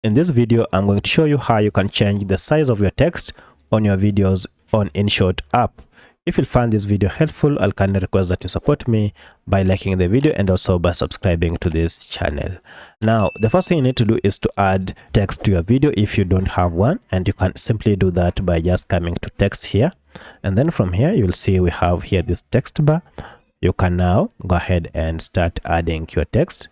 In this video, I'm going to show you how you can change the size of your text on your videos on InShot app. If you find this video helpful, I'll kindly request that you support me by liking the video and also by subscribing to this channel. Now, the first thing you need to do is to add text to your video if you don't have one, and you can simply do that by just coming to text here. And then from here, you'll see we have here this text bar. You can now go ahead and start adding your text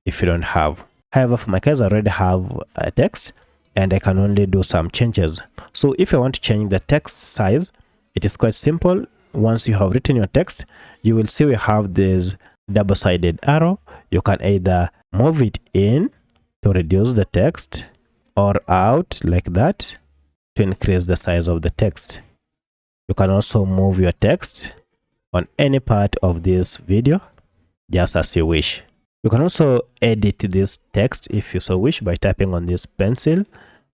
if you don't have. However, for my case, I already have a text and I can only do some changes. So if you want to change the text size, it is quite simple. Once you have written your text, you will see we have this double-sided arrow. You can either move it in to reduce the text or out like that to increase the size of the text. You can also move your text on any part of this video just as you wish. You can also edit this text if you so wish by tapping on this pencil,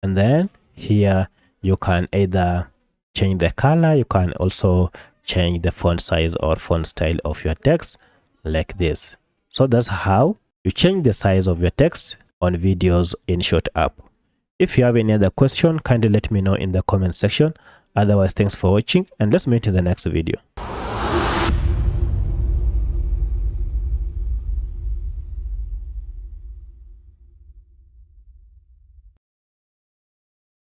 and then here you can either change the color, you can also change the font size or font style of your text like this. So that's how you change the size of your text on videos in InShot app. If you have any other question, kindly let me know in the comment section. Otherwise, thanks for watching and let's meet in the next video.